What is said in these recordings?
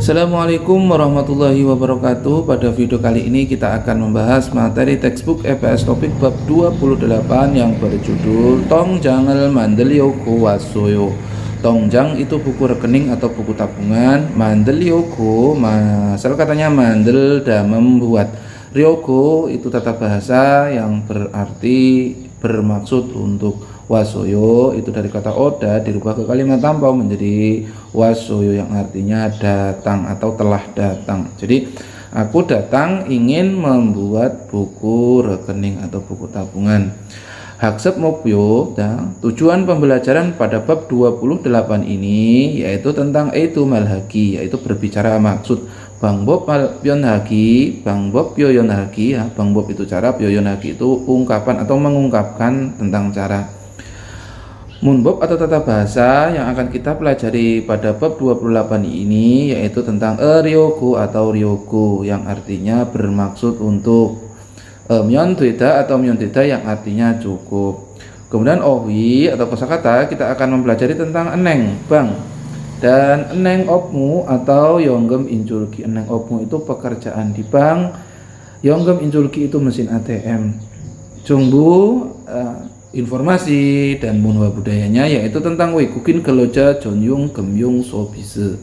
Assalamualaikum warahmatullahi wabarakatuh. Pada video kali ini kita akan membahas materi textbook EPS topik bab 28 yang berjudul Tongjangel Mandelyoku Wasoyo. Tongjang itu buku rekening atau buku tabungan, Mandelyoku asal katanya mandel dan membuat. Ryoko itu tata bahasa yang berarti bermaksud untuk. Wasoyo itu dari kata oda dirubah ke kalimat lampau menjadi wasoyo yang artinya datang atau telah datang. Jadi aku datang ingin membuat buku rekening atau buku tabungan. Haksep Mokyo, tujuan pembelajaran pada bab 28 ini yaitu tentang itu malhagi, yaitu berbicara maksud. Bang Bob Pyonhagi, Bang Bob Pyoyonhagi ya. Bang Bob itu cara, Pyoyonhagi itu ungkapan atau mengungkapkan tentang cara. Munbob atau tata bahasa yang akan kita pelajari pada bab 28 ini yaitu tentang ryoko atau ryoko yang artinya bermaksud untuk. Myeondweda atau myeondweda yang artinya cukup. Kemudian owi atau kosakata kita akan mempelajari tentang eneng, bang. Dan eneng opmu atau yonggem inculki. Eneng opmu itu pekerjaan di bank, yonggem inculki itu mesin ATM. Jungbu informasi dan munwa budayanya yaitu tentang Weikukin Geloja Jonyung Gemyung Sobise.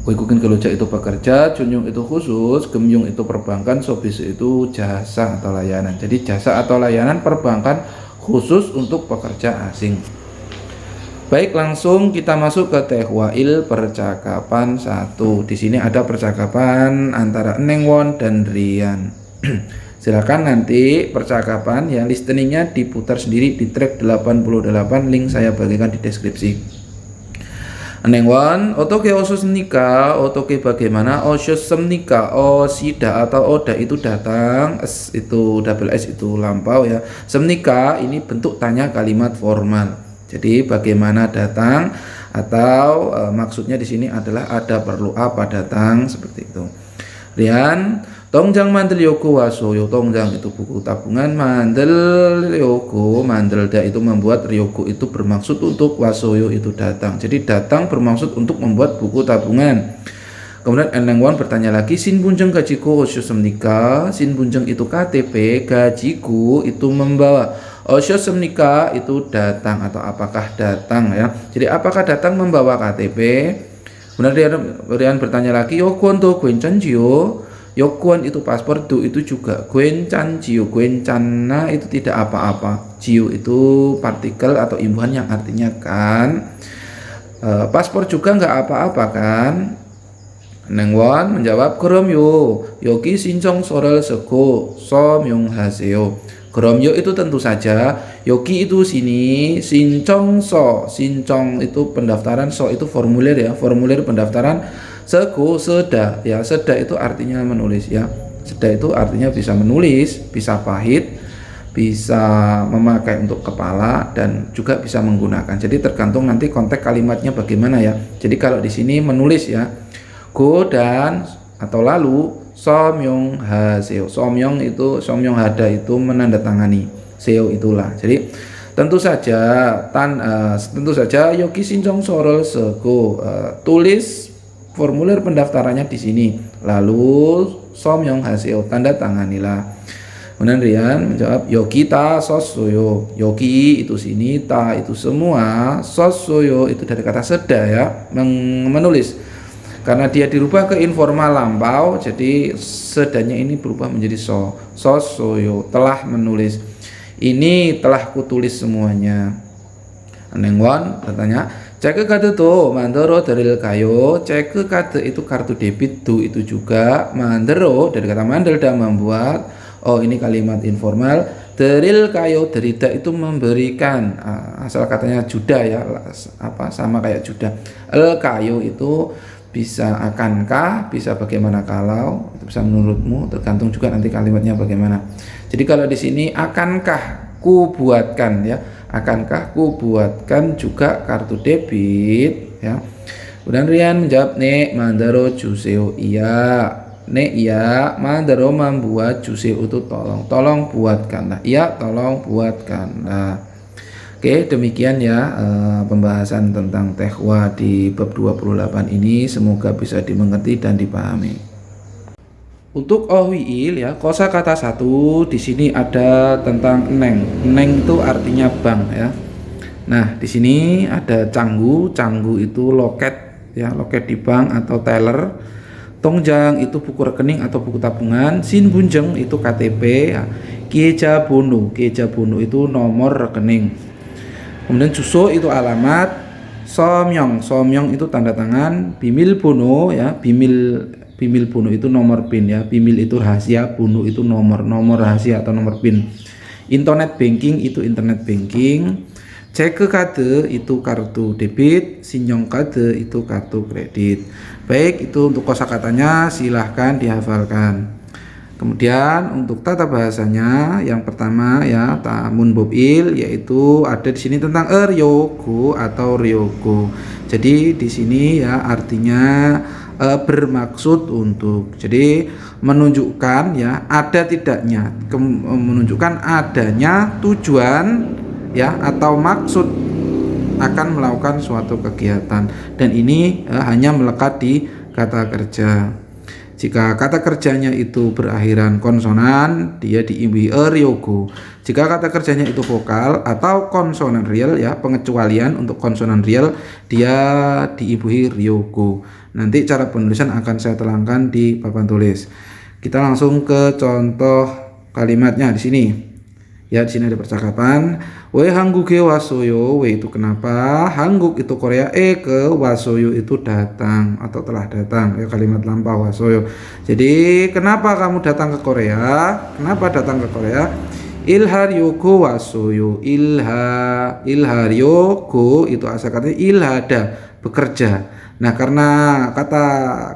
Weikukin Geloja itu pekerja, Jonyung itu khusus, Gemyung itu perbankan, Sobise itu jasa atau layanan. Jadi jasa atau layanan perbankan khusus untuk pekerja asing. Baik, langsung kita masuk ke Tehwail percakapan 1. Di sini ada percakapan antara Nengwon dan Rian. Silakan nanti percakapan ya listeningnya diputar sendiri di track 88, link saya bagikan di deskripsi. Nengwan, otoke osusnika, otoke bagaimana, osussemnika, osida atau oda itu datang, s itu double s itu lampau ya. Semnika ini bentuk tanya kalimat formal. Jadi bagaimana datang atau maksudnya di sini adalah ada perlu apa datang seperti itu. Rian, Tongjang Mandelyoku Wasoyo. Tongjang itu buku tabungan, Mandelyoku Mandelda itu membuat, Ryoko itu bermaksud untuk, Wasoyo itu datang. Jadi datang bermaksud untuk membuat buku tabungan. Kemudian Enengwon bertanya lagi, Sin Bunjeng gajiku Osyosemnika. Sin Bunjeng itu KTP, gajiku itu membawa. Osyosemnika itu datang atau apakah datang ya. Jadi apakah datang membawa KTP? Kemudian Rian bertanya lagi, Yokwon to Gwencanjio. Yokwon itu paspor, do itu juga, Gwencanjio, Gwencana itu tidak apa-apa, Jio itu partikel atau imbuhan yang artinya kan. Paspor juga nggak apa-apa kan. Nengwon menjawab, Goromyo, Yoki Sincong Sorel Sego, Somyong Haseo. Goromyo itu tentu saja, Yoki itu sini, Sincong So, Sincong itu pendaftaran, So itu formulir ya, formulir pendaftaran, Sego seda ya, seda itu artinya menulis ya, seda itu artinya bisa menulis, bisa pahit, bisa memakai untuk kepala dan juga bisa menggunakan. Jadi tergantung nanti konteks kalimatnya bagaimana ya. Jadi kalau di sini menulis ya, go dan atau lalu Somyong Haseo. Somyong itu Somyong Hada itu menandatangani, Seo itulah. Jadi tentu saja Yoki Sincong Sorol Sego tulis formulir pendaftarannya di sini. Lalu Somyong Haseo tanda tanganilah. Kemudian Rian menjawab, Yoki ta sosoyo. Yoki itu sini, ta itu semua, sosoyo itu dari kata seda ya, menulis. Karena dia dirubah ke informal lampau, jadi sedanya ini berubah menjadi sosoyo, telah menulis. Ini telah kutulis semuanya. Nengwon bertanya, cek kade to mandoro dari kayo. Cek kade itu kartu debit, do itu juga, mandero dari kata mandel dan membuat. Oh ini kalimat informal. Deril kayo, derida itu memberikan, asal katanya juda ya, apa sama kayak juda. El kayo itu bisa akankah, bisa bagaimana kalau, itu bisa menurutmu, tergantung juga nanti kalimatnya bagaimana. Jadi kalau di sini akankah ku buatkan ya, akankah ku buatkan juga kartu debit ya. Kemudian Rian menjawab, ne mandaro juseo iya, ne iya, mandaro membuat juseo itu tolong buatkanlah, iya tolong buatkanlah. Oke, demikian ya pembahasan tentang tehwa di bab 28 ini, semoga bisa dimengerti dan dipahami. Untuk ohwiil ya, kosakata satu di sini ada tentang neng. Neng itu artinya bank ya. Nah, di sini ada canggu. Canggu itu loket ya, loket di bank atau teller. Tongjang itu buku rekening atau buku tabungan. Sin bunjeng itu KTP ya. Kiejabono itu nomor rekening. Kemudian Juso itu alamat. Somyong itu tanda tangan. Bimil bono ya, bimil bono itu nomor PIN ya. Bimil itu rahasia, bono itu nomor rahasia atau nomor PIN. Internet banking itu internet banking. Cek kade itu kartu debit, sinyong kade itu kartu kredit. Baik, itu untuk kosakatanya silahkan dihafalkan. Kemudian untuk tata bahasanya yang pertama ya tamun bobil, yaitu ada di sini tentang ryogo atau ryogo. Jadi di sini ya artinya bermaksud untuk. Jadi menunjukkan ya ada tidaknya, menunjukkan adanya tujuan ya atau maksud akan melakukan suatu kegiatan, dan ini hanya melekat di kata kerja. Jika kata kerjanya itu berakhiran konsonan, dia diimbuhi ryogo. Jika kata kerjanya itu vokal atau konsonan real ya, pengecualian untuk konsonan real, dia diimbuhi ryogo. Nanti cara penulisan akan saya terangkan di papan tulis. Kita langsung ke contoh kalimatnya di sini. Ya, di sini ada percakapan. We hangguke wasoyo, we itu kenapa? Hangguk itu Korea, ke wasoyo itu datang atau telah datang. Ya, kalimat lampau wasoyo. Jadi, kenapa kamu datang ke Korea? Kenapa datang ke Korea? Ilharyogo wasoyo. Ilharyogo itu asal katanya ilhada, bekerja. Nah, karena kata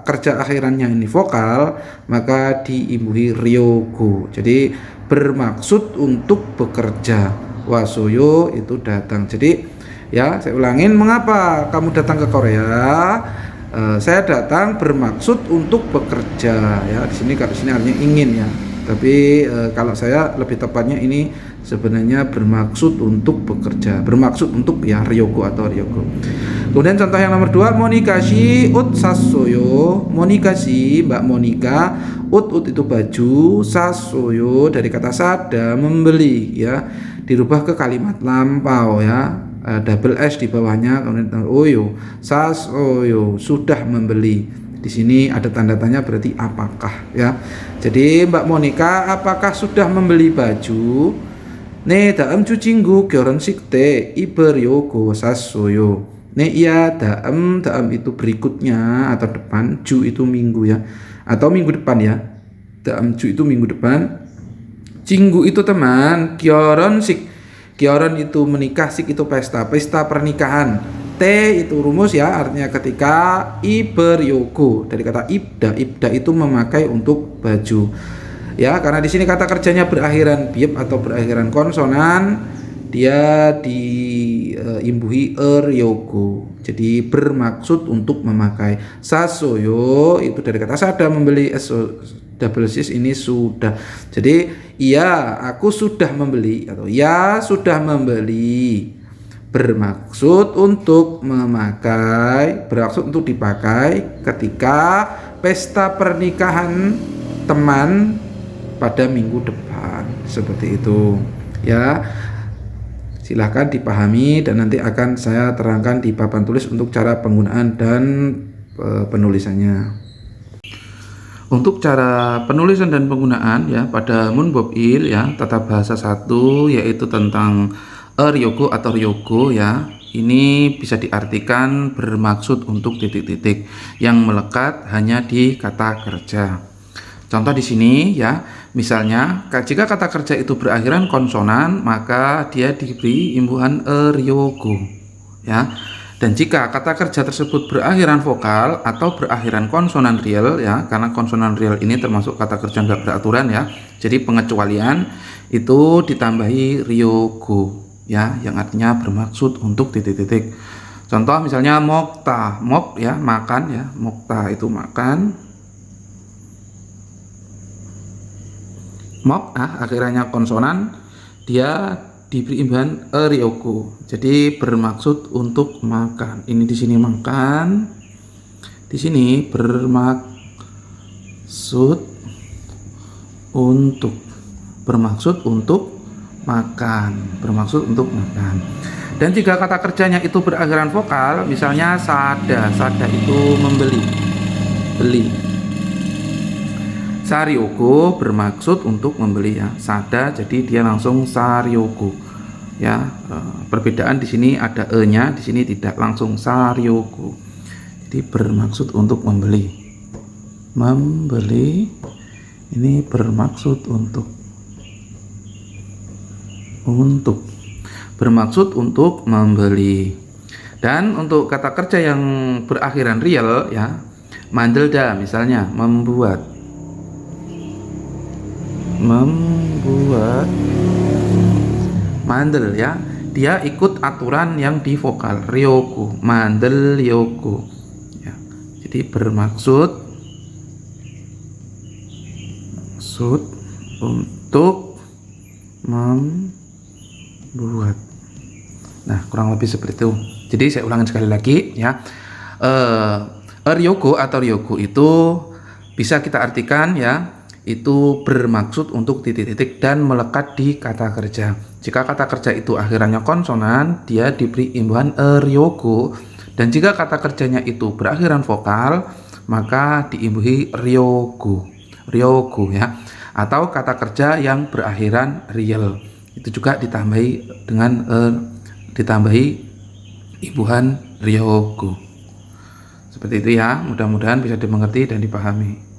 kerja akhirannya ini vokal, maka diimbuhi ryogo. Jadi bermaksud untuk bekerja. Wasoyo itu datang. Jadi ya saya ulangin, mengapa kamu datang ke Korea? Saya datang bermaksud untuk bekerja. Ya, di sini artinya ingin ya. Tapi kalau saya lebih tepatnya ini sebenarnya bermaksud untuk bekerja, bermaksud untuk ya ryogo atau ryogo. Kemudian contoh yang nomor 2, monikashi ut sasoyo. Monikashi Mbak Monika, ut itu baju, sasoyo dari kata sada, membeli ya, dirubah ke kalimat lampau ya, double s di bawahnya, kemudian oyo, sasoyo, sudah membeli. Di sini ada tanda tanya, berarti apakah ya. Jadi Mbak Monika apakah sudah membeli baju? Ne daem cucinggu gyoron sikte iberyogo sasoyo. Ne iya daem itu berikutnya atau depan, ju itu minggu ya, atau minggu depan ya. Daem ju itu minggu depan. Cinggu itu teman, gyoron itu menikah, sik itu pesta pernikahan. T itu rumus ya, artinya ketika. Iberyogo dari kata ibda itu memakai untuk baju. Ya, karena di sini kata kerjanya berakhiran biep atau berakhiran konsonan, dia diimbuhi ryogo. Jadi bermaksud untuk memakai. Sasoyo itu dari kata sada, membeli, double sis ini sudah. Jadi iya, aku sudah membeli atau ya sudah membeli. Bermaksud untuk memakai, bermaksud untuk dipakai ketika pesta pernikahan teman pada minggu depan, seperti itu ya. Silahkan dipahami dan nanti akan saya terangkan di papan tulis untuk cara penggunaan dan penulisannya. Untuk cara penulisan dan penggunaan ya pada munbobil ya, tata bahasa 1 yaitu tentang ryogo atau ryogo ya. Ini bisa diartikan bermaksud untuk titik-titik yang melekat hanya di kata kerja. Contoh di sini ya, misalnya jika kata kerja itu berakhiran konsonan, maka dia diberi imbuhan ryogo ya. Dan jika kata kerja tersebut berakhiran vokal atau berakhiran konsonan real ya, karena konsonan real ini termasuk kata kerja nggak beraturan ya, jadi pengecualian itu ditambahi ryogo ya, yang artinya bermaksud untuk titik-titik. Contoh misalnya mokta, mok ya makan ya, mokta itu makan. Mok akhirannya konsonan, dia diberi imbahan ryoko. Jadi bermaksud untuk makan. Ini di sini makan. Di sini bermaksud untuk makan. Bermaksud untuk makan. Dan jika kata kerjanya itu berakhiran vokal, misalnya sada itu membeli, beli. Saryoko bermaksud untuk membeli ya. Sada jadi dia langsung saryoko. Ya, perbedaan di sini ada e-nya, di sini tidak langsung saryoko. Jadi bermaksud untuk membeli. Membeli ini bermaksud untuk bermaksud untuk membeli. Dan untuk kata kerja yang berakhiran real ya, mandelda misalnya membuat mandel ya, dia ikut aturan yang di vokal ryoko, mandel yoko ya. Jadi bermaksud untuk membuat. Nah, kurang lebih seperti itu. Jadi saya ulangi sekali lagi ya. Ryoko atau ryoko itu bisa kita artikan ya, itu bermaksud untuk titik-titik dan melekat di kata kerja. Jika kata kerja itu akhirannya konsonan, dia diberi imbuhan ryoko. Dan jika kata kerjanya itu berakhiran vokal, maka diimbuhi ryoko ya. Atau kata kerja yang berakhiran real, itu juga ditambahi dengan ditambahi imbuhan ryoko. Seperti itu ya, mudah-mudahan bisa dimengerti dan dipahami.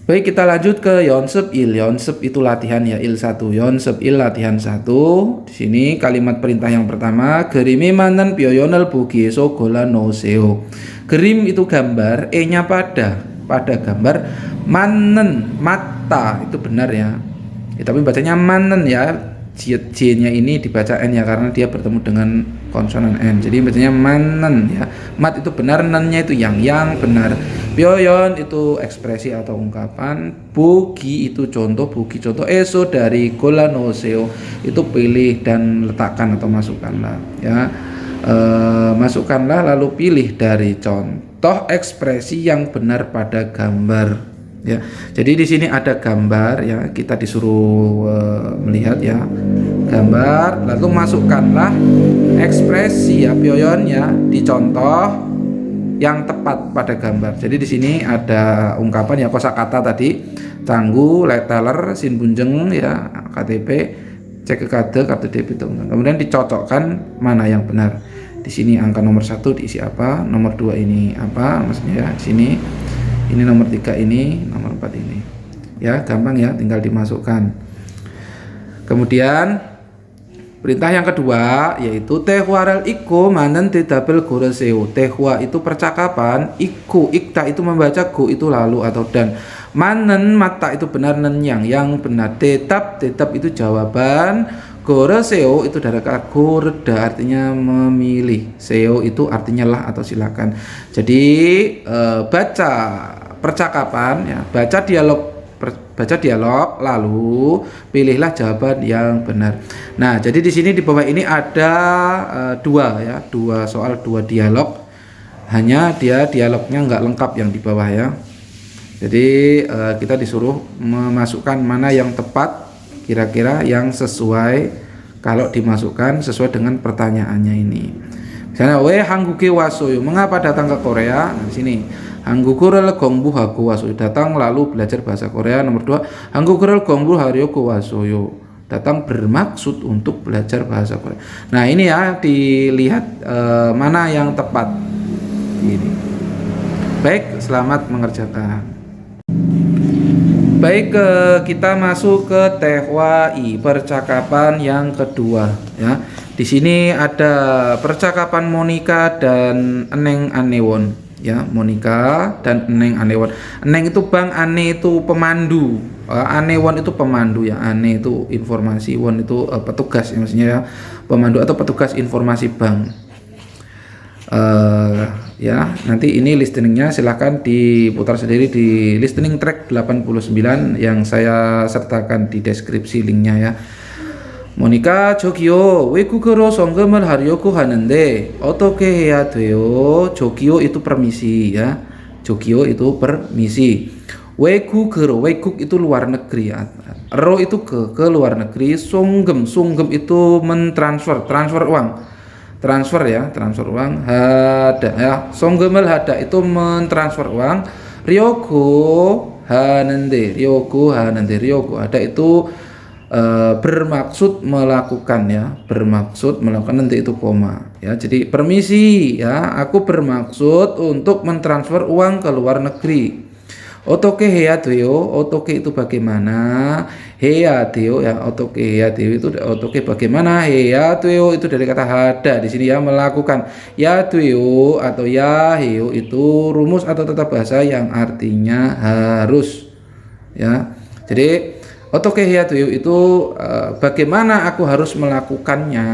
Baik, kita lanjut ke yonsep il. Yonsep itu latihan ya, il 1. Yonsep il latihan 1. Di sini kalimat perintah yang pertama, gerimi manen pyoyonel bugi sogola no seo. Gerim itu gambar, e-nya pada gambar, manen mata itu benar ya. Tapi bacanya manen ya. J-nya ini dibaca N ya, karena dia bertemu dengan konsonan N. Jadi bacanya manen ya. Mat itu benar, nen-nya itu yang benar. Pyoyon itu ekspresi atau ungkapan. Bugi itu contoh, eso dari golanoseo itu pilih dan letakkan atau masukkanlah ya. Masukkanlah lalu pilih dari contoh ekspresi yang benar pada gambar. Ya, jadi di sini ada gambar ya, kita disuruh melihat ya gambar, lalu masukkanlah ekspresi ya pyoyon ya di contoh yang tepat pada gambar. Jadi di sini ada ungkapan ya, kosakata tadi canggu, letteler, sin bunjeng ya, KTP, cek ke kartu debit. Kemudian dicocokkan mana yang benar. Di sini angka nomor 1 diisi apa, nomor 2 ini apa, maksudnya ya di sini. Ini nomor 3 ini, nomor 4 ini. Ya, gampang ya, tinggal dimasukkan. Kemudian perintah yang kedua yaitu tehwarel iko manen tidabel goreseo. Tehwa itu percakapan, iko ikta itu membaca, go itu lalu atau dan. Manen mata itu benar, nen yang benar. Tetap itu jawaban. Goreseo itu dari kata goreda artinya memilih. Seo itu artinya lah atau silakan. Jadi baca percakapan ya, baca dialog lalu pilihlah jawaban yang benar. Nah, jadi di sini di bawah ini ada dua soal, 2 dialog. Hanya dia dialognya nggak lengkap yang di bawah ya. Jadi kita disuruh memasukkan mana yang tepat, kira-kira yang sesuai kalau dimasukkan sesuai dengan pertanyaannya ini. Misalnya, hangguke wasoyo, mengapa datang ke Korea? Nah, di sini hanggugurel gongbu haku wasoyo, datang lalu belajar bahasa Korea. Nomor 2, hanggugurel gongbu haryoku wasoyo, datang bermaksud untuk belajar bahasa Korea. Nah, ini ya dilihat mana yang tepat. Ini. Baik, selamat mengerjakan. Baik, kita masuk ke tehwai, percakapan yang kedua ya. Di sini ada percakapan Monica dan Eneng Anewon ya, Monica dan Eneng Anewon. Eneng itu bang, Ane itu pemandu, Anewon itu pemandu ya. Ane itu informasi, Won itu petugas ya, maksudnya ya, pemandu atau petugas informasi bank. Ya, nanti ini listeningnya silahkan diputar sendiri di listening track 89 yang saya sertakan di deskripsi linknya ya. 모니까 저기요 외국어로 송금을 하려고 하는데 어떻게 해야 돼요? 저기요 itu permisi ya. 저기요 itu permisi. 외국어로 외국 itu luar negeri ya. ro itu ke luar negeri. 송금 itu mentransfer transfer uang. Transfer ya, transfer uang. Hada ya. 송금을 hada itu mentransfer uang. Ryogo ha는데 ryogo hada itu bermaksud melakukan ya, bermaksud melakukan nanti itu koma ya. Jadi permisi ya, aku bermaksud untuk mentransfer uang ke luar negeri. Otoke heya 돼요. Otoke itu bagaimana? Heya 돼요 ya, otoke heya 돼요 itu otoke bagaimana? Heya 돼요 itu dari kata hada di sini ya, melakukan. Ya 돼요 atau ya heyo itu rumus atau tata bahasa yang artinya harus ya. Jadi otoke heya 돼요 itu bagaimana aku harus melakukannya.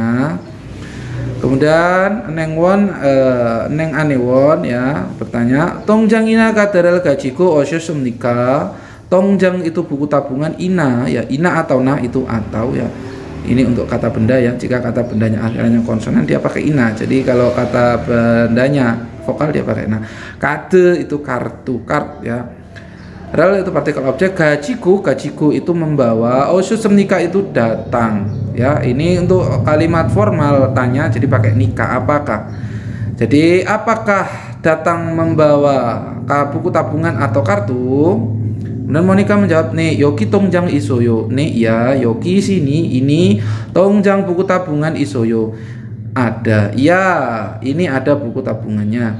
Kemudian neng anewon ya bertanya, tongjangina kadaral gajiku osyosumnika. Tongjang itu buku tabungan, ina ya, ina atau na itu atau ya. Ini untuk kata benda ya. Jika kata bendanya akhirnya konsonan dia pakai ina. Jadi kalau kata bendanya vokal dia pakai na. Kade itu kartu, kart ya. Rel itu partikel objek, gajiku itu membawa, osyosumnika itu datang ya. Ini untuk kalimat formal tanya, jadi pakai nika, apakah. Jadi apakah datang membawa buku tabungan atau kartu? Kemudian Monica menjawab, nih yoki tongjang isoyo. Nih ya, yoki sini ini tongjang buku tabungan isoyo. Ada. Ya, ini ada buku tabungannya.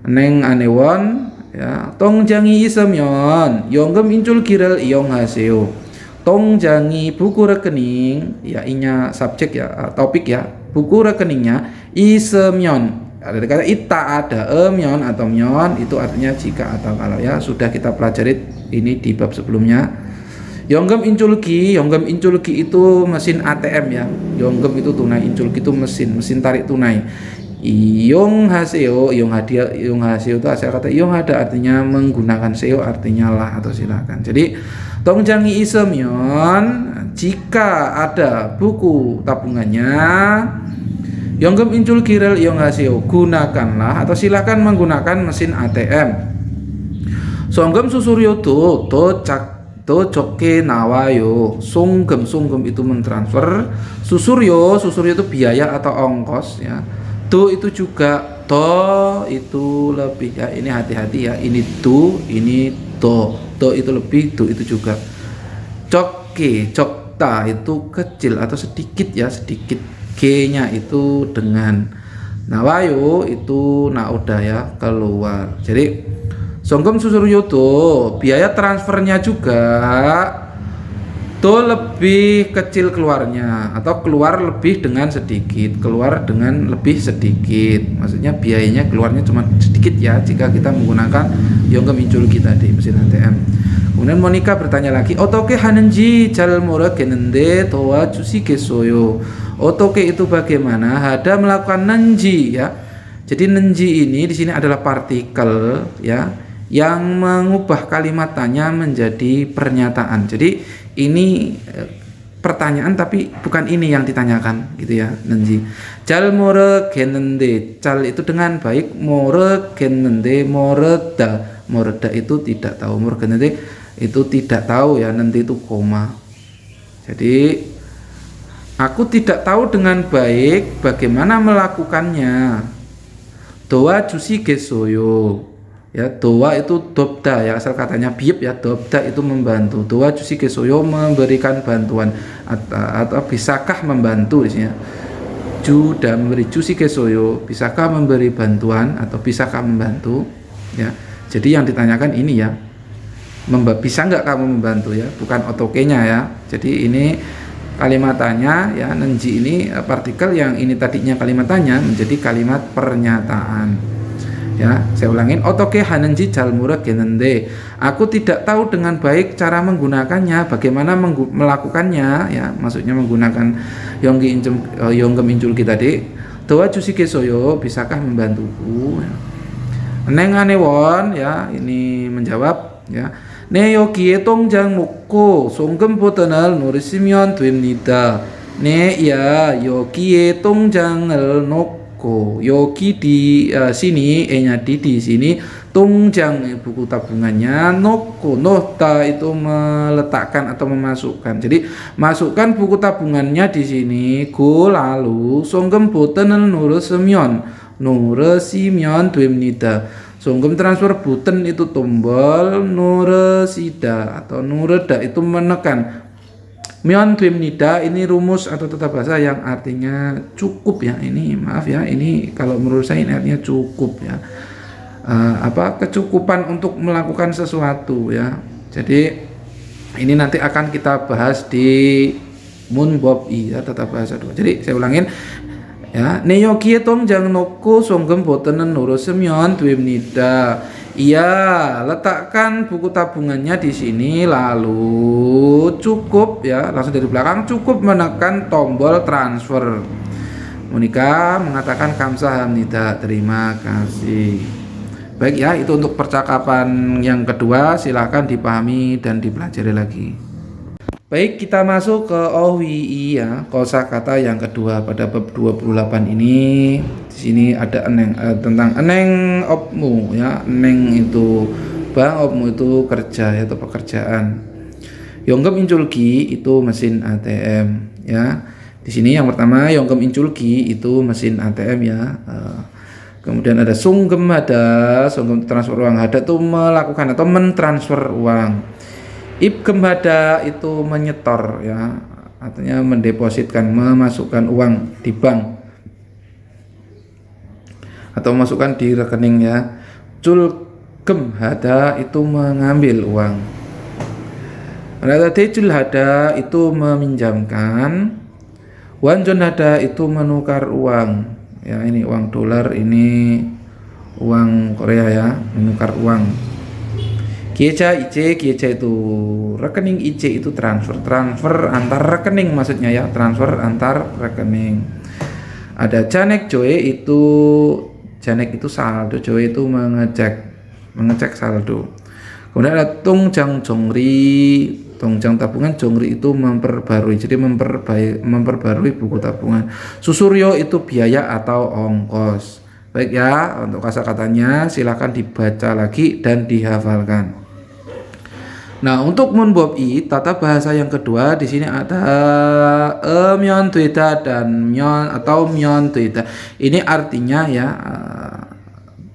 Neng anewon ya, tongjang이 있으면 연금 인출기를 이용하세요. tongjang이 buku rekening ya, inya subjek ya, topik ya, buku rekeningnya 있으면 ada kata ita ada myon atau myon itu artinya jika atau kalau ya, sudah kita pelajari ini di bab sebelumnya. Yonggem inculki itu mesin ATM ya. Yonggem itu tunai, inculki itu mesin tarik tunai. Iong haseo itu asal kata iong ada artinya menggunakan seo artinya lah atau silakan. Jadi tongjangi isemyon jika ada buku tabungannya, yonggem incul kirel iong haseo gunakanlah atau silakan menggunakan mesin ATM. Songgem susuryo to joke nawayo. Songgem itu mentransfer. Susuryo itu biaya atau ongkos ya. Do itu juga, to itu lebih ya, ini hati-hati ya, ini do, ini do itu lebih, do itu juga. Jokta itu kecil atau sedikit ya, sedikit. G nya itu dengan. Nawayo itu naoda ya, keluar. Jadi songgem susuryo do, biaya transfernya juga do lebih kecil keluarnya atau keluar lebih dengan sedikit, keluar dengan lebih sedikit, maksudnya biayanya keluarnya cuma sedikit ya jika kita menggunakan yonggem inculki tadi mesin ATM. Kemudian Monica bertanya lagi, otoke hanenji 잘 모르겠는데 도와주시겠어요. Otoke itu bagaimana? Hada melakukan nenji ya. Jadi nenji ini di sini adalah partikel ya yang mengubah kalimat tanya menjadi pernyataan. Jadi ini pertanyaan tapi bukan ini yang ditanyakan gitu ya, nenji. Cal moregenende, cal itu dengan baik, moregenende moreda itu tidak tahu, moregenende itu tidak tahu ya, nanti itu koma. Jadi aku tidak tahu dengan baik bagaimana melakukannya. Doa jusi gesoyo. Ya, doa itu dobda ya, asal katanya biep ya, dobda itu membantu. Doa jusi gesoyo memberikan bantuan atau bisakah membantu di sini. Juda memberi jusi gesoyo, bisakah memberi bantuan atau bisakah membantu ya. Jadi yang ditanyakan ini ya, bisa nggak kamu membantu ya, bukan otokenya ya. Jadi ini kalimat tanya ya, nenji ini partikel yang ini tadinya kalimat tanya menjadi kalimat pernyataan. Ya, saya ulangin, otoke hanenji jalmura genende. Aku tidak tahu dengan baik cara menggunakannya, bagaimana melakukannya ya, maksudnya menggunakan yonggem inculki tadi. Doa jusi kesoyo, bisakah membantuku? Neng anewon ya, ini menjawab ya. 네, 여기에 통장 놓고 송금 버튼을 누르시면 됩니다. 네, ya, 여기에 통장을 놓고 여기 di sini, nya di sini, 통장 buku tabungannya, 놓고 nota itu meletakkan atau memasukkan. Jadi masukkan buku tabungannya di sini, go lalu 송금 버튼을 누르시면 됩니다. 송금 transfer button itu tombol, nuresida atau nureda itu menekan. Myon 됩니다 ini rumus atau tata bahasa yang artinya cukup ya. Ini maaf ya, ini kalau menurut saya ini artinya cukup ya. Kecukupan untuk melakukan sesuatu ya. Jadi ini nanti akan kita bahas di 문법이 ya, tata bahasa 2. Jadi saya ulangin. Ya, 네 여기에 통장 놓고 송금 버튼을 누르시면 됩니다. Iya, letakkan buku tabungannya di sini lalu cukup ya, langsung dari belakang cukup menekan tombol transfer. Monika mengatakan kamsahamnida, terima kasih. Baik ya, itu untuk percakapan yang kedua, silahkan dipahami dan dipelajari lagi. Baik, kita masuk ke OWI ya, kosakata yang kedua pada bab 28 ini. Di sini ada tentang eneng opmu ya. Eneng itu bang, opmu itu kerja ya, atau pekerjaan. Yonggem inculki itu mesin ATM ya. Di sini yang pertama yonggem inculki itu mesin ATM ya. Kemudian ada sunggem transfer uang, hada itu melakukan atau mentransfer uang. Ibgem hada itu menyetor ya, artinya mendepositkan, memasukkan uang di bank atau masukkan di rekening ya. Culgem hada itu mengambil uang. Tejul hada itu meminjamkan. Wanjon hada itu menukar uang ya, ini uang dolar, ini uang Korea ya, menukar uang. Kieca itu rekening, IC itu transfer antar rekening maksudnya ya, transfer antar rekening. Ada janek joe itu saldo, joe itu mengecek saldo. Kemudian ada tungjang tabungan, jongri itu memperbarui, jadi memperbarui buku tabungan. Susuryo itu biaya atau ongkos. Baik ya, untuk kosakatanya silakan dibaca lagi dan dihafalkan. Nah, untuk 문법이 tata bahasa yang kedua di sini ada 면되다 dan 면되다. Ini artinya ya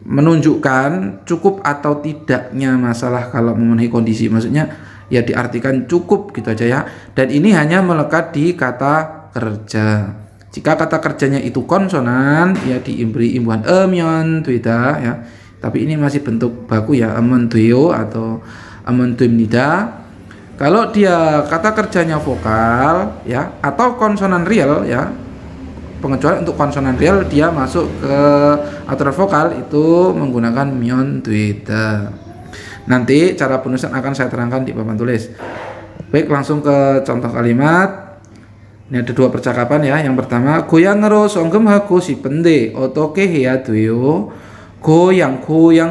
menunjukkan cukup atau tidaknya masalah kalau memenuhi kondisi. Maksudnya ya diartikan cukup gitu aja ya. Dan ini hanya melekat di kata kerja. Jika kata kerjanya itu konsonan ya diberi imbuhan 면되다 ya. Tapi ini masih bentuk baku ya, 면돼요 atau 됩니다. Kalau dia kata kerjanya vokal ya atau konsonan real ya, pengecualian untuk konsonan real dia masuk ke aturan vokal itu menggunakan 면되다. Nanti cara penulisan akan saya terangkan di papan tulis. Baik, langsung ke contoh kalimat. Ini ada dua percakapan ya. Yang pertama, 고향으로 송금하고 싶은데 어떻게 해야 돼요? Goyang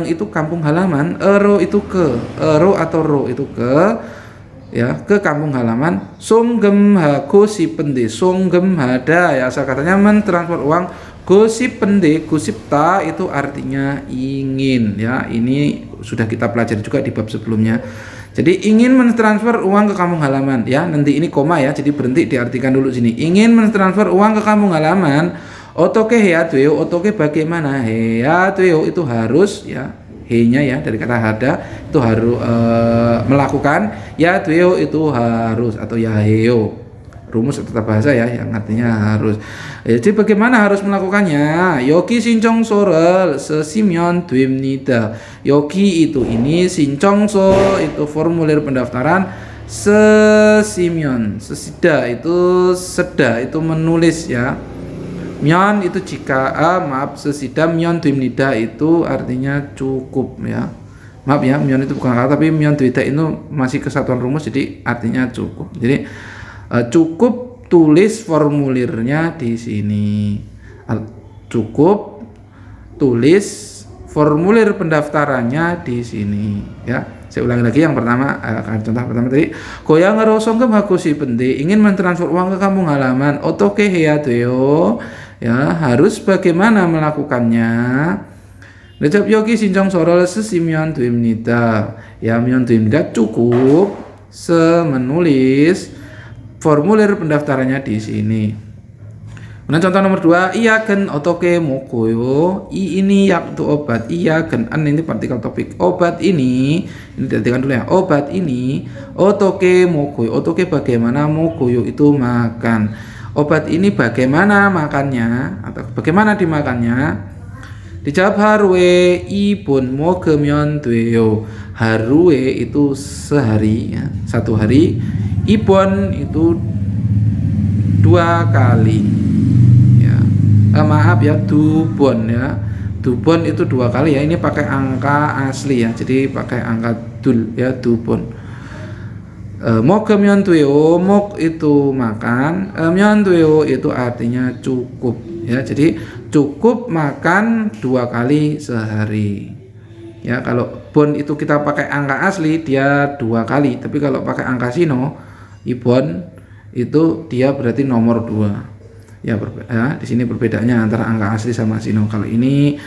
itu kampung halaman, ero itu ke, ero atau ro itu ke ya, ke kampung halaman. 송금하고 싶은데, 송금 hada ya, asal katanya mentransfer uang. gosipende, gosipta itu artinya ingin ya. Ini sudah kita pelajari juga di bab sebelumnya. Jadi ingin mentransfer uang ke kampung halaman ya. Nanti ini koma ya, jadi berhenti diartikan dulu sini. Ingin mentransfer uang ke kampung halaman. Otoke heya tuyo, otoke bagaimana? Heya tuyo itu harus ya, he-nya ya dari kata hada itu harus melakukan, ya tuyo itu harus atau ya heyo. Rumus tata bahasa ya yang artinya harus. Jadi bagaimana harus melakukannya? Yoki 신청서를 쓰시면 됩니다. Yoki itu ini, 신청서 itu formulir pendaftaran, 쓰시면 sesida itu seda itu menulis ya. Myon itu jika sesida myon 됩니다 itu artinya cukup ya. Maaf ya, myon itu bukan kata tapi myon 됩니다 itu masih kesatuan rumus jadi artinya cukup. Jadi cukup tulis formulirnya di sini. Cukup tulis formulir pendaftarannya di sini ya. Saya ulangi lagi yang pertama, contoh pertama tadi. Goyang ngerosong ke bagusi penting ingin mentransfer uang ke kampung halaman. Otoke heya deo. Ya, harus bagaimana melakukannya? Recep yogi sinjong sorol sesimian duimnida. Ya, mion duimnida cukup menulis formulir pendaftarannya di sini. Kemudian contoh nomor 2, iya gen otoke mokoyo. I ini yaktu obat. Iya gen an ini partikel topik. Obat ini perhatikan dulu ya. Obat ini otoke mokoyo. Otoke bagaimana, mokoyo itu makan. Obat ini bagaimana makannya atau bagaimana dimakannya? Dijawab harue ibun mogemion dweo. Harue itu sehari ya, 1 hari. Ibon itu 2 kali. Ya. Maaf ya, dubon ya. Dubon itu 2 kali ya. Ini pakai angka asli ya. Jadi pakai angka dul ya, dubon. Mogemion dweo, mog itu makan, myeon dweo itu artinya cukup ya. Jadi cukup makan 2 kali sehari. Ya, kalau bon itu kita pakai angka asli dia 2 kali, tapi kalau pakai angka sino, ibon itu dia berarti nomor 2. Ya, di sini perbedaannya antara angka asli sama sino. Kalau ini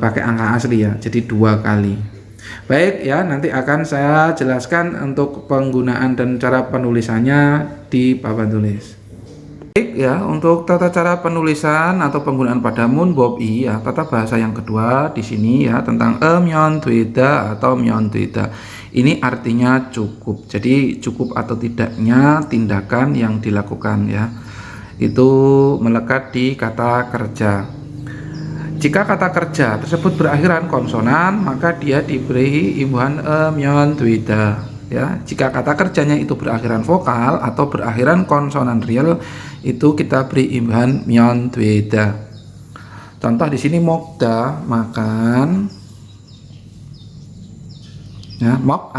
pakai angka asli ya, jadi 2 kali. Baik ya, nanti akan saya jelaskan untuk penggunaan dan cara penulisannya di papan tulis. Baik ya, untuk tata cara penulisan atau penggunaan pada munbob i ya, tata bahasa yang kedua di sini ya tentang myeon dwida atau myeon dwida. Ini artinya cukup. Jadi cukup atau tidaknya tindakan yang dilakukan ya. Itu melekat di kata kerja. Jika kata kerja tersebut berakhiran konsonan, maka dia diberi imbuhan myeon dwida. Ya, jika kata kerjanya itu berakhiran vokal atau berakhiran konsonan real, itu kita beri imbuhan myeon dwida. Contoh di sini mokda makan. Ya, mok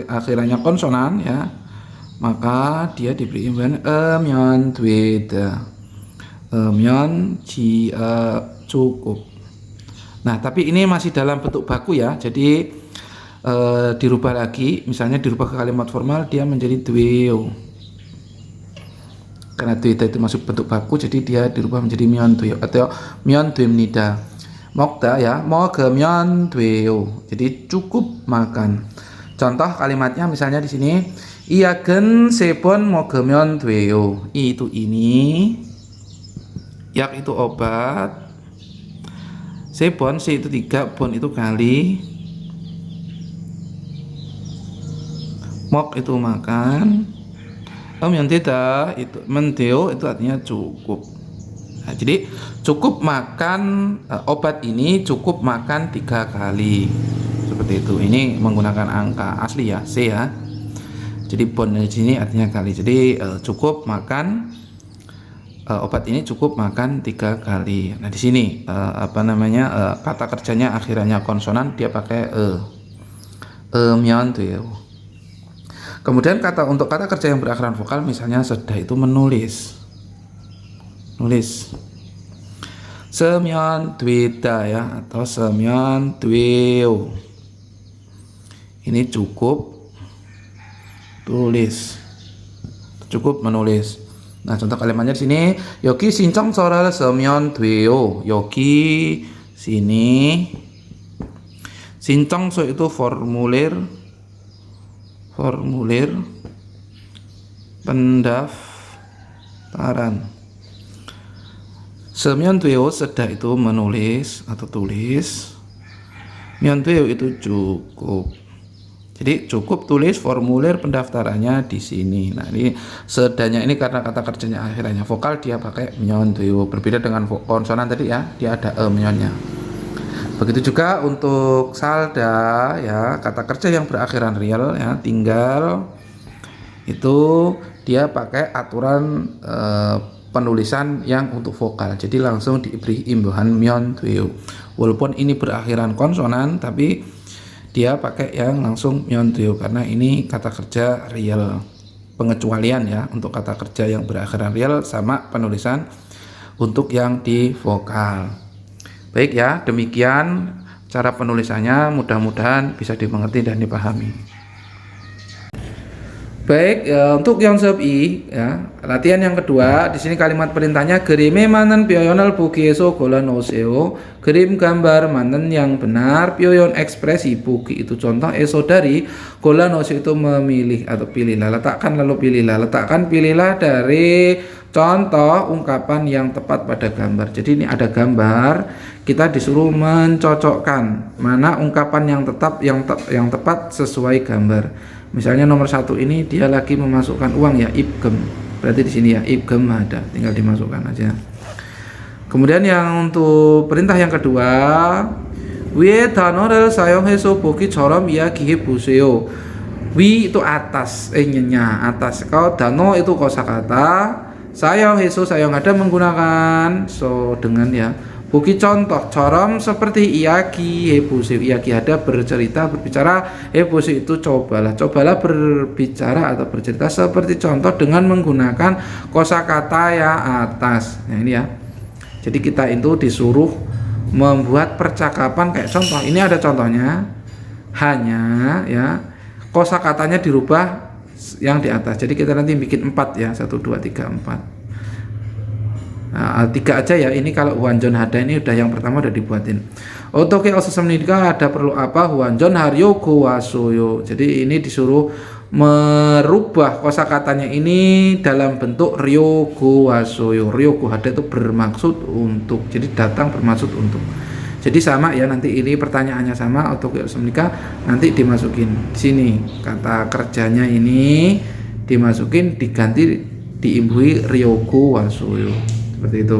akhirannya konsonan ya. Maka dia diberi imbuhan myeon dwida. Myeon cukup. Nah, tapi ini masih dalam bentuk baku ya. Jadi dirubah lagi, misalnya dirubah ke kalimat formal dia menjadi dweo. Karena dwida itu masuk bentuk baku, jadi dia dirubah menjadi myeon dweo atau myeon dwimnida. Mokda ya, moge myeon dweo. Jadi cukup makan. Contoh kalimatnya misalnya di sini, iyagen sepon moge myeon dweo. Itu ini. Yak itu obat, sebon, si itu 3, bon itu kali, mok itu makan, yang tidak itu mendeo itu artinya cukup. Nah, jadi cukup makan obat ini cukup makan 3 kali seperti itu. Ini menggunakan angka asli ya, C ya. Jadi bon di sini artinya kali. Jadi cukup makan obat ini cukup makan 3 kali. Nah, di sini kata kerjanya akhirannya konsonan, dia pakai myeon dweo. Kemudian untuk kata kerja yang berakhiran vokal, misalnya sedah itu menulis. Nulis. Semyeon dwida ya atau semyeon dweo. Ini cukup tulis. Cukup menulis. Nah, contoh kalimatnya di sini, yogi sinchong soral semyeon dweo. Yogi sini. Sinchong so itu formulir pendaftaran. Semyeon dweo sedah itu menulis atau tulis. Myeon dweo itu cukup. Jadi cukup tulis formulir pendaftarannya di sini. Nah, ini sedanya ini karena kata kerjanya akhirannya vokal, dia pakai myeon dweo. Berbeda dengan konsonan tadi ya, dia ada myeonnya. Begitu juga untuk salda ya, kata kerja yang berakhiran real ya, tinggal itu dia pakai aturan penulisan yang untuk vokal. Jadi langsung diberi imbuhan myeon dweo. Walaupun ini berakhiran konsonan, tapi dia pakai yang langsung myeon dweo karena ini kata kerja real. Pengecualian ya untuk kata kerja yang berakhiran real sama penulisan untuk yang di vokal. Baik ya, demikian cara penulisannya mudah-mudahan bisa dimengerti dan dipahami. Baik, untuk yang sub I ya, latihan yang kedua di sini kalimat perintahnya gerime manen pioyonal bugiso golan oseo. Gerim gambar manen yang benar, pioyon ekspresi bugi itu contoh, eso dari golan oseo itu memilih atau pilihlah, letakkan lalu pilihlah, letakkan pilihlah dari contoh ungkapan yang tepat pada gambar. Jadi ini ada gambar, kita disuruh mencocokkan mana ungkapan yang tepat sesuai gambar. Misalnya nomor 1 ini dia lagi memasukkan uang ya, ibgem. Berarti di sini ya ibgem ada, tinggal dimasukkan aja. Kemudian yang untuk perintah yang kedua, 위의 단어를 사용해서 보기처럼 이야기해 보세요. 위 itu atas, nya atas. Kalau dano itu kosakata, sa용ada menggunakan so dengan ya. Buki contoh, corom seperti iaki hebusio, iaki ada bercerita, berbicara, hebusio itu cobalah berbicara atau bercerita seperti contoh dengan menggunakan kosakata ya atas. Nah ini ya, jadi kita itu disuruh membuat percakapan kayak contoh. Ini ada contohnya, hanya ya kosakatanya dirubah yang di atas. Jadi kita nanti bikin 4 ya, 1, 2, 3, 4. Nah, 3 aja ya. Ini kalau Huanjon Hada ini udah yang pertama udah dibuatin. Otoke ososem nikah ada perlu apa? Huanjon Haryo Gowasoyo. Jadi ini disuruh merubah kosakatanya ini dalam bentuk Ryo Gowasoyo. Ryo Hada itu bermaksud untuk. Jadi datang bermaksud untuk. Jadi sama ya, nanti ini pertanyaannya sama. Otoke ososem nikah nanti dimasukin sini kata kerjanya ini dimasukin, diganti diimbuhi Ryo Gowasoyo. Seperti itu.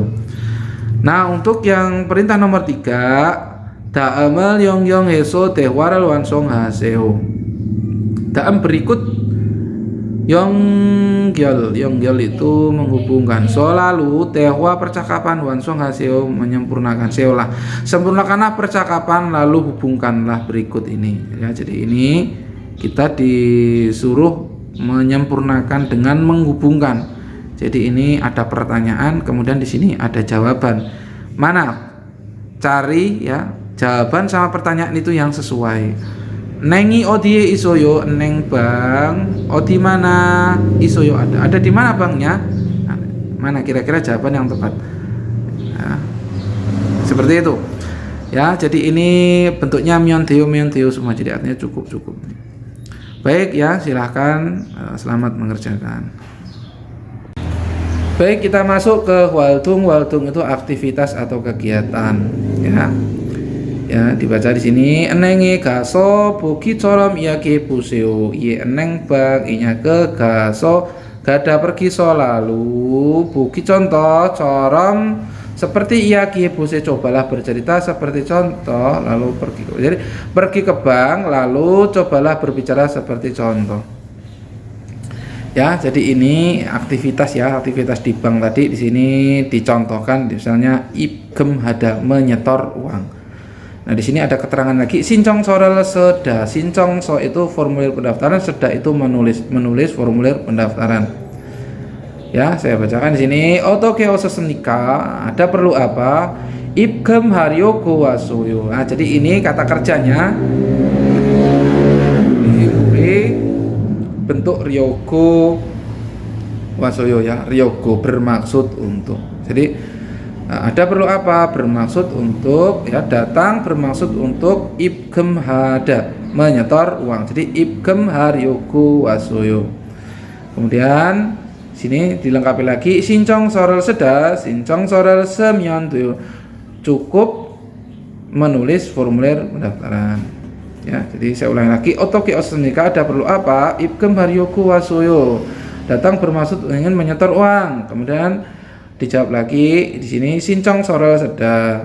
Nah, untuk yang perintah nomor 3, da'amal yong heso tehwaral wansong haseo. Da'am berikut yongyol itu menghubungkan. So lalu tehwa percakapan wansong haseo menyempurnakan. Seolah sempurnakanlah percakapan lalu hubungkanlah berikut ini. Ya, jadi ini kita disuruh menyempurnakan dengan menghubungkan. Jadi ini ada pertanyaan, kemudian di sini ada jawaban. Mana? Cari ya jawaban sama pertanyaan itu yang sesuai. Nengi odie isoyo, neng bang. Odi mana? Isoyo ada. Ada di mana bangnya? Nah, mana kira-kira jawaban yang tepat? Nah, seperti itu. Ya, jadi ini bentuknya myonteo semua. Jadi artinya cukup. Baik ya, silahkan selamat mengerjakan. Baik, kita masuk ke Waldung. Waldung itu aktivitas atau kegiatan, ya. Ya, dibaca di sini. Enenge gaso bogi corom iake buseo. Ye eneng bang inya ke gaso gada pergi so lalu. Bogi contoh corom seperti iake buse cobalah bercerita seperti contoh lalu pergi. Jadi pergi ke bank lalu cobalah berbicara seperti contoh. Ya, jadi ini aktivitas ya, aktivitas di bank tadi di sini dicontohkan misalnya ibgem hada menyetor uang. Nah, di sini ada keterangan lagi sincong sorel seda. Sincong so itu formulir pendaftaran, seda itu menulis formulir pendaftaran. Ya, saya bacakan di sini. Otoke osesenika ada perlu apa? Ibgem haryo gowasoyo. Nah, jadi ini kata kerjanya bentuk ryogo wasoyo ya, ryogo bermaksud untuk. Jadi ada perlu apa? Bermaksud untuk ya, datang bermaksud untuk ibgem hada menyetor uang. Jadi ibgem haryogo wasoyo. Kemudian sini dilengkapi lagi sincong sorel seda, sincong sorel semyon tuh cukup menulis formulir pendaftaran. Ya, jadi saya ulangi lagi. Otoki osnika ada perlu apa? Ibgem haryoku wasoyo. Datang bermaksud ingin menyetor uang. Kemudian dijawab lagi di sini sincong sorel seda.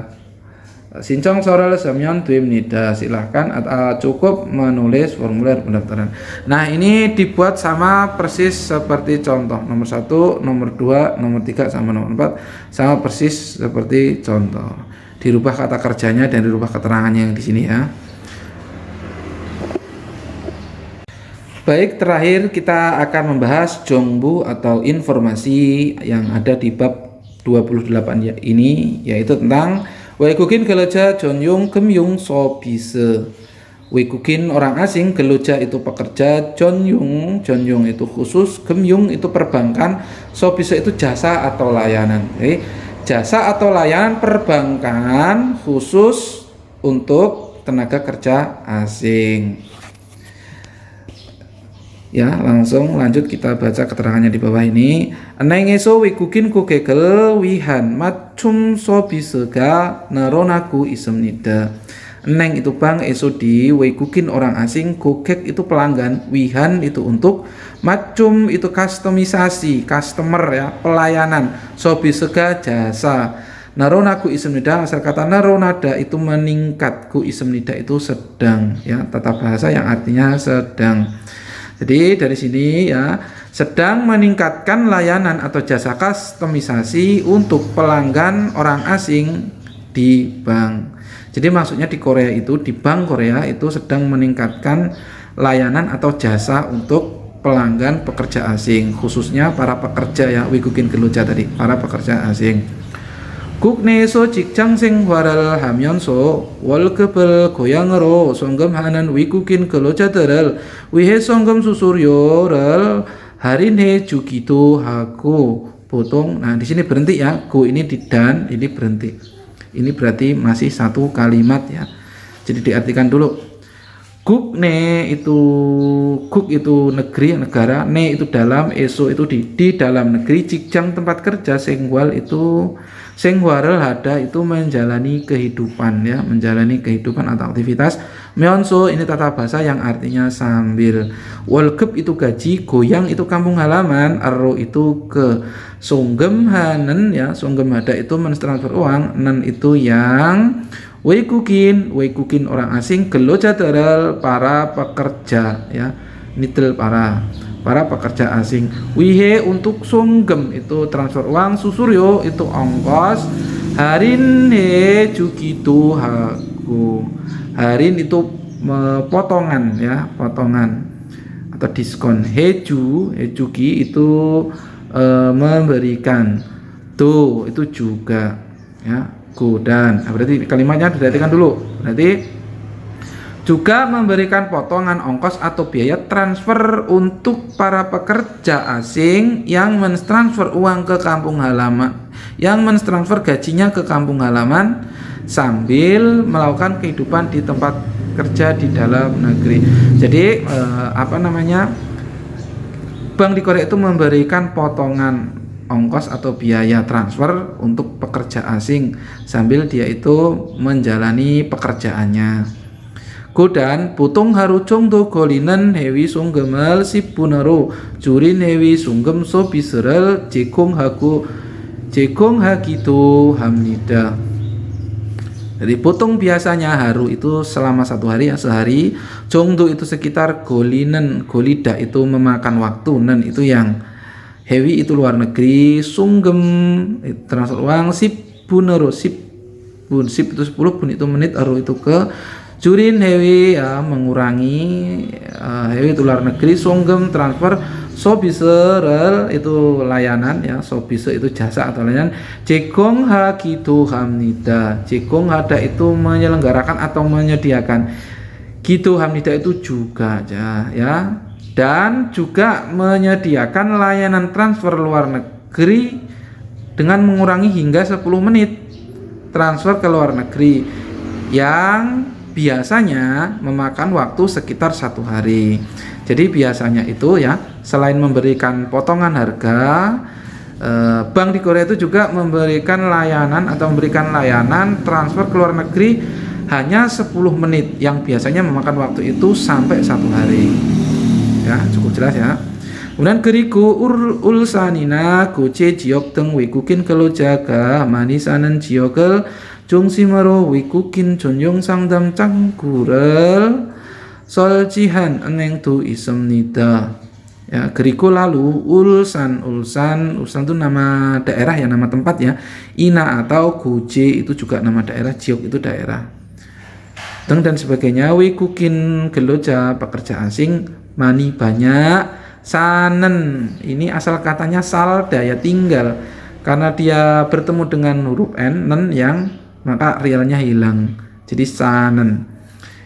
Sincong sorel semyon duim nida. Silahkan cukup menulis formulir pendaftaran. Nah, ini dibuat sama persis seperti contoh nomor 1, nomor 2, nomor 3 sama nomor 4 sama persis seperti contoh. Dirubah kata kerjanya dan dirubah keterangannya yang di sini ya. Baik, terakhir kita akan membahas jongbu atau informasi yang ada di bab 28 ini, yaitu tentang Waikukin geloja Jonyung Gemyung so bisa. Waikukin orang asing, geloja itu pekerja, Jonyung itu khusus, Gemyung itu perbankan, so bisa itu jasa atau layanan. Jasa atau layanan perbankan khusus untuk tenaga kerja asing. Ya, langsung lanjut kita baca keterangannya di bawah ini. Eneng에서 외국인 고객을 위한 맞춤 서비스가 늘어나고 있습니다. Eneng itu bank, eso di, 외국인 orang asing, gokek itu pelanggan, wihan itu untuk, macum itu customisasi, customer ya, pelayanan, sobisega jasa. Naronaku ismnida, asal kata naronada itu meningkat, ku ismnida itu sedang ya, tata bahasa yang artinya sedang. Jadi dari sini ya, sedang meningkatkan layanan atau jasa customisasi untuk pelanggan orang asing di bank. Jadi maksudnya di Korea itu, di Bank Korea itu sedang meningkatkan layanan atau jasa untuk pelanggan pekerja asing, khususnya para pekerja ya, 외국인 근로자 tadi, para pekerja asing. 국내에서 직장 생활을 하면서 월급을 고향으로 송금하는 외국인 근로자들을 위해 송금 수수료를 할인해 주기도 하고 보통. Nah di sini berhenti ya, go ini di dan, ini berhenti. Ini berarti masih satu kalimat ya. Jadi diartikan dulu. Gukne itu, guk itu negeri, negara, ne itu dalam, eso itu di dalam negeri, cikjang tempat kerja, sengwal itu, sengwarel hada itu menjalani kehidupan ya, menjalani kehidupan atau aktivitas. Meonso ini tata bahasa yang artinya sambil. Walgep itu gaji, goyang itu kampung halaman, arro itu ke, songgem hanen ya, songgem hada itu mentransfer uang, nen itu yang Weikukin orang asing, geloja teral para pekerja ya, nitel para pekerja asing. Wihe untuk songgem itu transfer uang, susuryo itu ongkos, harin he jukitu haku. Harin itu potongan ya, potongan atau diskon. Hejuki itu memberikan. Tuh itu juga ya. Dan berarti kalimatnya diperhatikan dulu. Berarti juga memberikan potongan ongkos atau biaya transfer untuk para pekerja asing yang mentransfer uang ke kampung halaman, yang mentransfer gajinya ke kampung halaman sambil melakukan kehidupan di tempat kerja di dalam negeri. Jadi bank di Korea itu memberikan potongan ongkos atau biaya transfer untuk pekerja asing sambil dia itu menjalani pekerjaannya. Godan putung haru 정도 걸리는 해외 송금을 10분으로 줄인 해외 송금 서비스를 제공하기도 합니다. Jadi putung biasanya haru itu selama satu hari ya, sehari. 정도 itu sekitar, golinen golida itu memakan waktu, nen itu yang hewi itu luar negeri, sunggem transfer uang, sip bunero, sip itu 10, bun itu menit, aru itu ke, jurin hewi ya mengurangi, hewi itu luar negeri, sunggem transfer, sobiserel itu layanan ya, sobiser itu jasa atau layanan, jekong hakitu hamnida, jekong hada itu menyelenggarakan atau menyediakan, gitu hamnida itu juga ya. Dan juga menyediakan layanan transfer luar negeri dengan mengurangi hingga 10 menit transfer ke luar negeri yang biasanya memakan waktu sekitar 1 hari. Jadi biasanya itu ya, selain memberikan potongan harga, bank di Korea itu juga memberikan layanan transfer ke luar negeri hanya 10 menit yang biasanya memakan waktu itu sampai 1 hari. Ya, cukup jelas ya. Kemudian 그리고 울산이나 고제 지역 등 외국인 근로자가 많이 사는 지역을 중심으로 외국인 전용 상담 창구를 설치한 은행도 있습니다. Ya, 그리고 lalu Ulsan itu nama daerah ya, nama tempat ya. Ina atau Goje itu juga nama daerah, Jiok itu daerah. Dan sebagainya. 외국인 근로자 pekerja asing, mani banyak, sanen ini asal katanya sal daya tinggal karena dia bertemu dengan huruf n, nen yang maka realnya hilang. Jadi sanen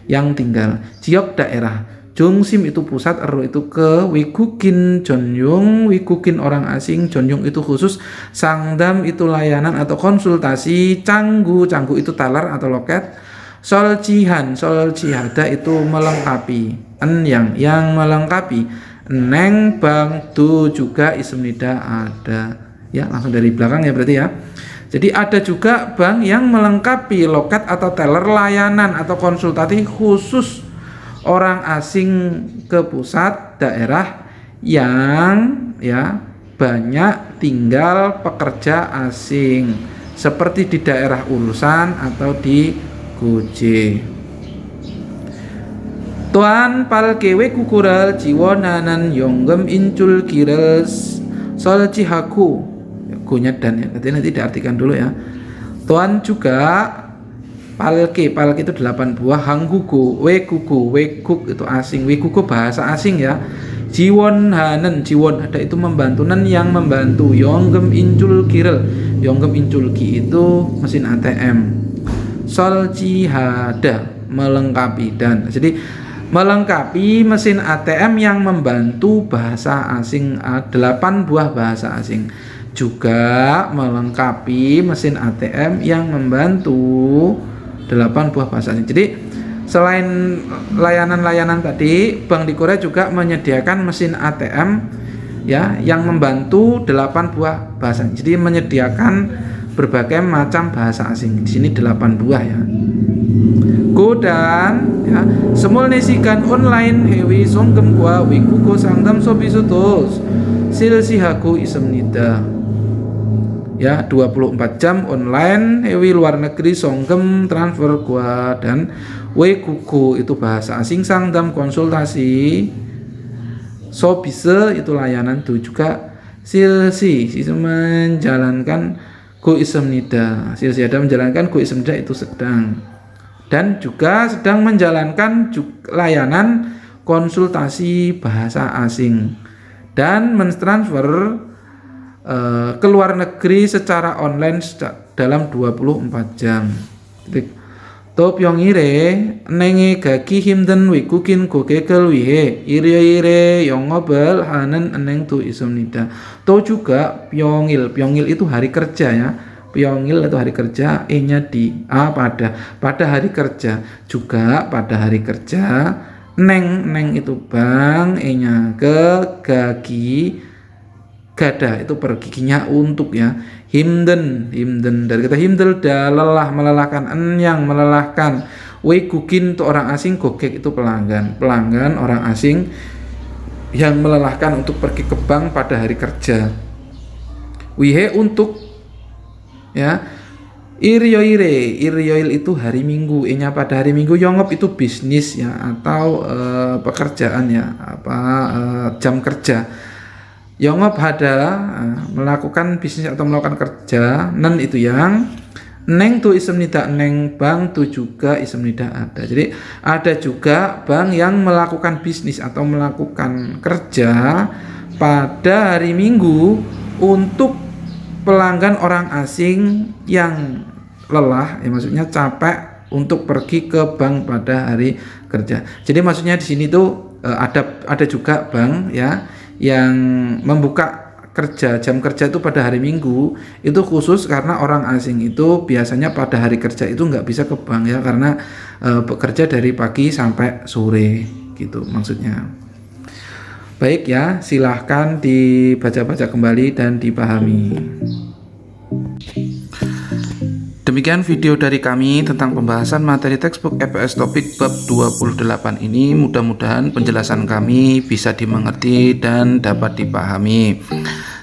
yang tinggal. Jiok daerah. Jongsim itu pusat, ero itu ke, wikukin Jonyung, wikukin orang asing, Jonyung itu khusus, sangdam itu layanan atau konsultasi, canggu itu talar atau loket, solcihan, solcihada itu melengkapi, yang melengkapi, neng bang tu juga isem nida ada, ya langsung dari belakang ya berarti ya. Jadi ada juga bank yang melengkapi loket atau teller layanan atau konsultasi khusus orang asing ke pusat daerah yang ya banyak tinggal pekerja asing seperti di daerah Ulusan atau di Goje. Tuan palkewe kukural jiwonanan yonggem incul kirels sol cihaku gunya dan ya nanti diartikan dulu ya. Tuan juga palke itu 8 buah, hangguku, wekuk itu asing, wekuku bahasa asing ya. Jiwon hanen, jiwon ada itu membantu, nen yang membantu, yonggem incul kirel, yonggem incul ki itu mesin ATM, sol cihada melengkapi dan jadi melengkapi mesin ATM yang membantu bahasa asing, 8 buah bahasa asing. Juga melengkapi mesin ATM yang membantu 8 buah bahasa asing. Jadi selain layanan-layanan tadi, Bank di Korea juga menyediakan mesin ATM ya yang membantu 8 buah bahasa asing. Jadi menyediakan berbagai macam bahasa asing. Di sini 8 buah ya. Godan ya, semul nesikan online hewi songgem kwa wikuko sangdam sobisutos silsihaku isem nida. Ya 24 jam online hewi luar negeri songgem transfer gua dan wekuku itu bahasa asing, sangdam konsultasi, sobise itu layanan tuh juga silsi menjalankan go isem nida, silsi ada menjalankan go isem nida itu sedang dan juga sedang menjalankan layanan konsultasi bahasa asing dan mentransfer ke luar negeri secara online dalam 24 jam. To pyongire nenge gaki himden wikukin gogegel wihe ire yongobel hanen eneng tu isumnida. To juga pyongil itu hari kerja ya. Pyongil itu hari kerja, nya di pada hari kerja, juga pada hari kerja. Neng itu bang, nya ke gagi gada itu pergiginya untuk ya. Himden dari kata himdel lelah melelahkan, yang melelahkan. Wegukin itu orang asing, gogek itu pelanggan orang asing yang melelahkan untuk pergi ke bank pada hari kerja. Wihe untuk ya. Iryoil itu hari Minggu, nya pada hari Minggu. Yongop itu bisnis ya atau pekerjaan ya, jam kerja. Yongop ada melakukan bisnis atau melakukan kerja, nen itu yang, neng tu isem nida neng, bank tu juga isem nida ada. Jadi ada juga bank yang melakukan bisnis atau melakukan kerja pada hari Minggu untuk pelanggan orang asing yang lelah, ya maksudnya capek untuk pergi ke bank pada hari kerja. Jadi maksudnya di sini tuh ada juga bank ya yang membuka jam kerja itu pada hari Minggu itu khusus karena orang asing itu biasanya pada hari kerja itu nggak bisa ke bank ya karena bekerja dari pagi sampai sore gitu maksudnya. Baik ya, silahkan dibaca-baca kembali dan dipahami. Demikian video dari kami tentang pembahasan materi textbook EPS topik bab 28 ini. Mudah-mudahan penjelasan kami bisa dimengerti dan dapat dipahami.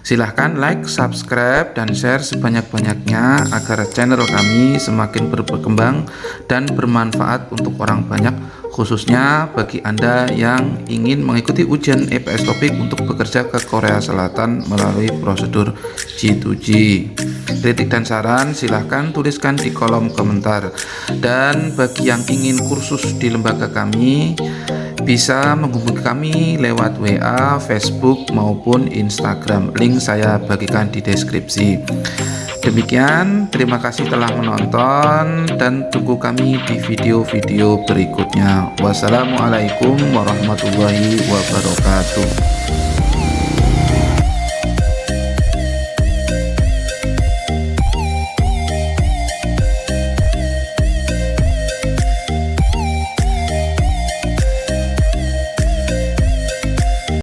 Silahkan like, subscribe, dan share sebanyak-banyaknya agar channel kami semakin berkembang dan bermanfaat untuk orang banyak, khususnya bagi Anda yang ingin mengikuti ujian EPS topik untuk bekerja ke Korea Selatan melalui prosedur G2G. Kritik dan saran silahkan tuliskan di kolom komentar. Dan bagi yang ingin kursus di lembaga kami, bisa menghubungi kami lewat WA, Facebook maupun Instagram. Link saya bagikan di deskripsi. Demikian, terima kasih telah menonton dan tunggu kami di video-video berikutnya. Wassalamualaikum warahmatullahi wabarakatuh.